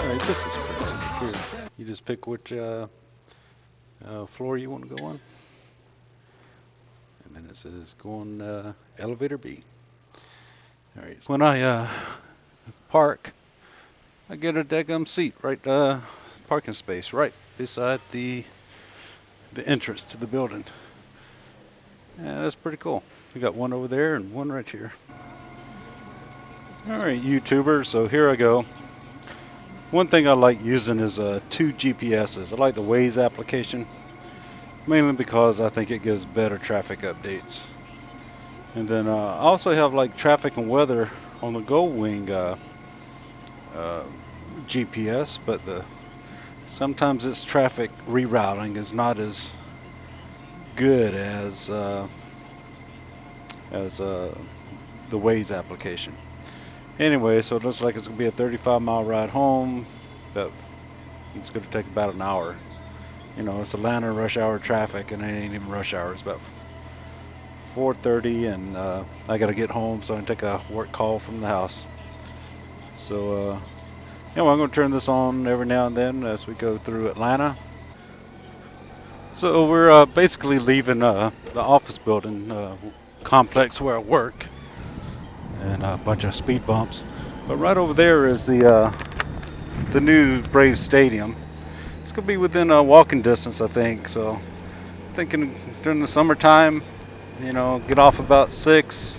Alright, this is pretty simple here. You just pick which floor you want to go on. And then it says go on elevator B. Alright, so when I park, I get a daggum seat, right, parking space right beside the entrance to the building. Yeah, that's pretty cool. We got one over there and one right here. Alright, YouTuber, so here I go. One thing I like using is two GPSs. I like the Waze application, mainly because I think it gives better traffic updates. And then I also have like traffic and weather on the Goldwing GPS, but sometimes its traffic rerouting is not as good as the Waze application. Anyway, so it looks like it's going to be a 35-mile ride home, but it's going to take about an hour. You know, it's Atlanta rush hour traffic, and it ain't even rush hour. It's about 4:30, and I got to get home, so I can take a work call from the house. So, anyway, I'm going to turn this on every now and then as we go through Atlanta. So we're basically leaving the office building complex where I work, and a bunch of speed bumps. But right over there is the new Braves Stadium. It's gonna be within walking distance, I think. So I'm thinking during the summertime, you know, get off about 6,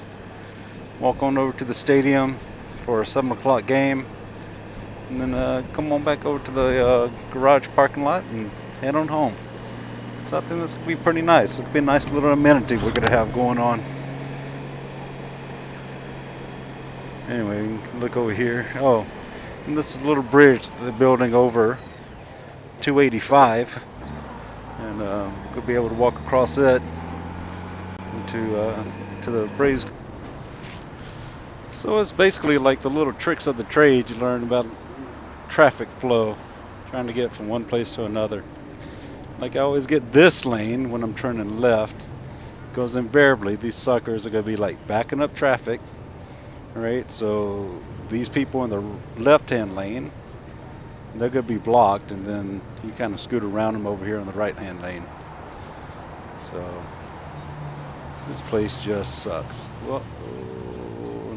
walk on over to the stadium for a 7 o'clock game, and then come on back over to the garage parking lot and head on home. So I think this could be pretty nice. It'll be a nice little amenity we're gonna have going on. Anyway, you can look over here. Oh, and this is a little bridge that they're building over 285, and we'll be able to walk across it to the Braves. So it's basically like the little tricks of the trade you learn about traffic flow, trying to get from one place to another. Like I always get this lane when I'm turning left, because invariably these suckers are going to be like backing up traffic. Right, so these people in the left-hand lane, they're going to be blocked, and then you kind of scoot around them over here in the right-hand lane. So this place just sucks. Well,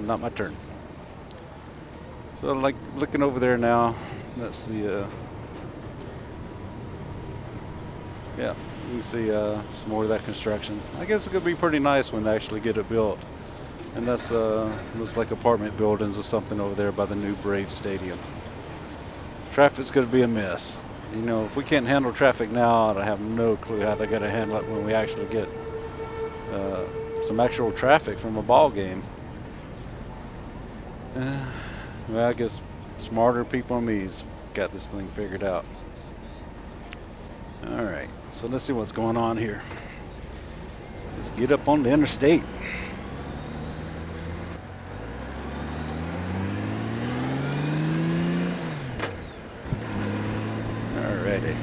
not my turn. So like looking over there now, that's the yeah, you can see some more of that construction. I guess it's going to be pretty nice when they actually get it built. And that's looks like apartment buildings or something over there by the new Braves Stadium. Traffic's going to be a mess. You know, if we can't handle traffic now, I have no clue how they're going to handle it when we actually get some actual traffic from a ball game. Well, I guess smarter people than me's got this thing figured out. All right, so let's see what's going on here. Let's get up on the interstate. Alrighty.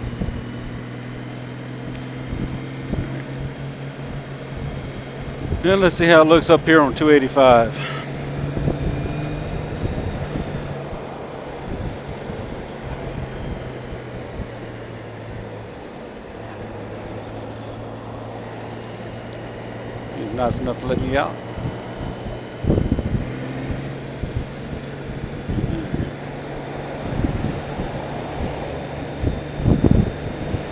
And let's see how it looks up here on 285. He's nice enough to let me out.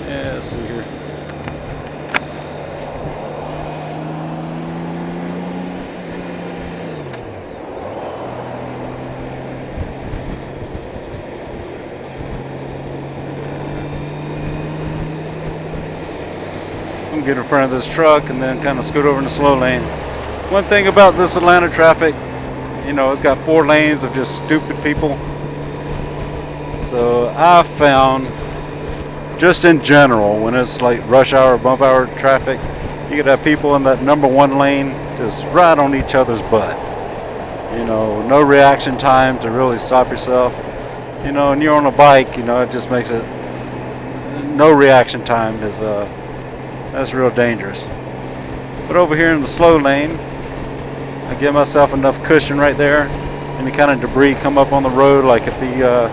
Yeah, let's see here. I'm get in front of this truck and then kind of scoot over in the slow lane. One thing about this Atlanta traffic, you know, it's got 4 lanes of just stupid people. So I found, just in general, when it's like rush hour, bump hour traffic, you could have people in that number 1 lane just right on each other's butt. You know, no reaction time to really stop yourself. You know, and you're on a bike, you know, it just makes it, no reaction time is, that's real dangerous. But over here in the slow lane, I give myself enough cushion right there. Any kind of debris come up on the road, like if the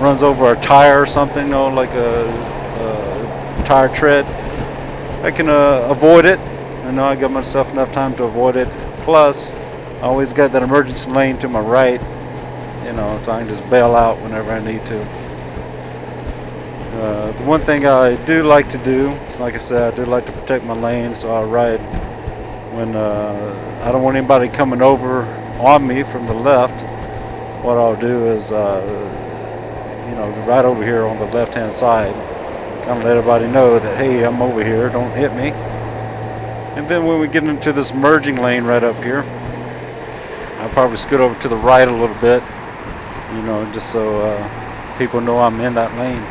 runs over a tire or something, you know, like a tire tread, I can avoid it. I know I got myself enough time to avoid it. Plus, I always got that emergency lane to my right, you know, so I can just bail out whenever I need to. The one thing I do like to do is, like I said, I do like to protect my lane, so I ride when I don't want anybody coming over on me from the left. What I'll do is, you know, right over here on the left-hand side, kind of let everybody know that, hey, I'm over here, don't hit me. And then when we get into this merging lane right up here, I'll probably scoot over to the right a little bit, you know, just so people know I'm in that lane.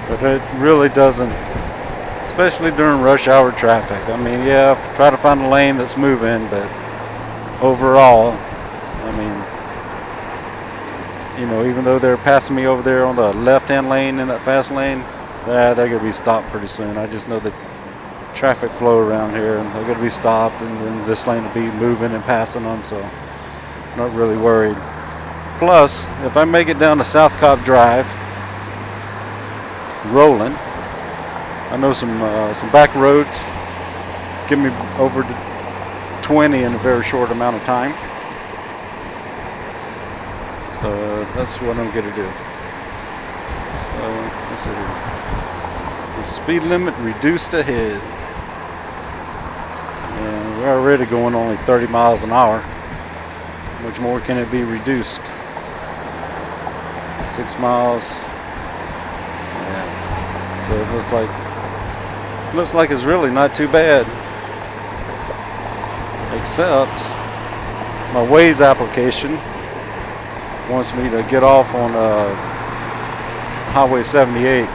But it really doesn't, especially during rush hour traffic. I mean, yeah, try to find a lane that's moving, but overall, I mean, you know, even though they're passing me over there on the left-hand lane in that fast lane, they're going to be stopped pretty soon. I just know the traffic flow around here, and they're going to be stopped, and then this lane will be moving and passing them, so I'm not really worried. Plus, if I make it down to South Cobb Drive, rolling, I know some back roads get me over to 20 in a very short amount of time. So that's what I'm going to do. So let's see here. The speed limit reduced ahead. And we're already going only 30 miles an hour. How much more can it be reduced? 6 miles. Yeah. So it looks like it's really not too bad. Except my Waze application wants me to get off on Highway 78.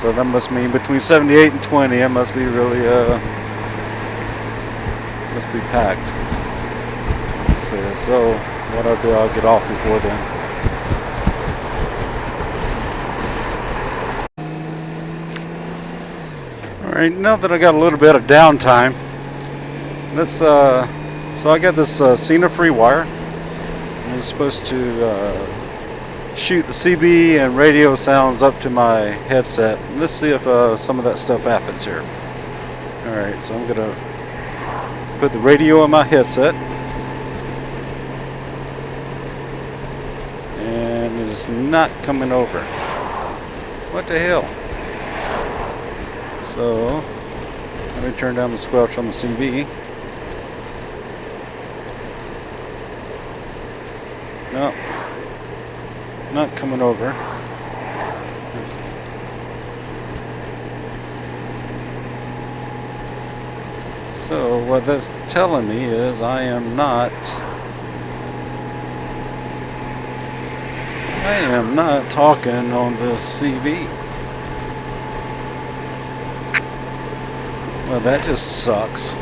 So that must mean between 78 and 20, it must be really, must be packed. So what I'll do, I'll get off before then. Alright, now that I got a little bit of downtime, let's, so I got this Cena free wire. I'm supposed to shoot the CB and radio sounds up to my headset. Let's see if some of that stuff happens here. Alright, so I'm going to put the radio on my headset. And it is not coming over. What the hell? So, let me turn down the squelch on the CB. No, not coming over. So what that's telling me is I am not talking on the CB. Well, that just sucks.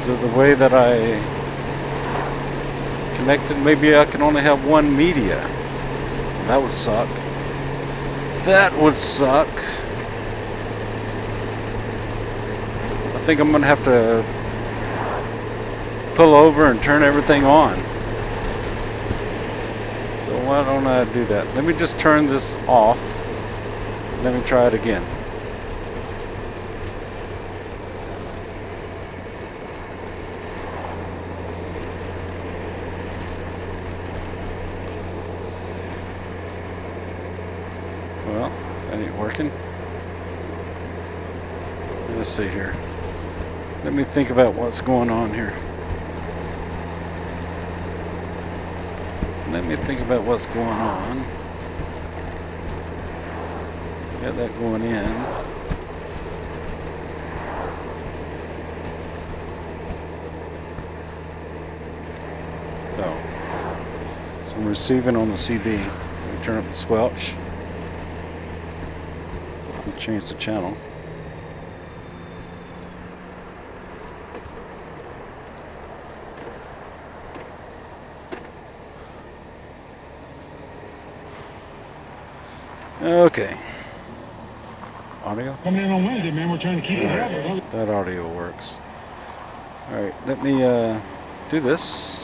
Is it the way that I connected? Maybe I can only have one media. That would suck. That would suck. I think I'm gonna have to pull over and turn everything on. So why don't I do that? Let me just turn this off. Let me try it again. Well, that ain't working. Let's see here. Let me think about what's going on here. Let me think about what's going on. Got that going in. Oh. So I'm receiving on the CB. Let me turn up the squelch. Change the channel. Okay. Audio? Coming in on Wednesday, man. We're trying to keep it up. That audio works. All right, let me do this.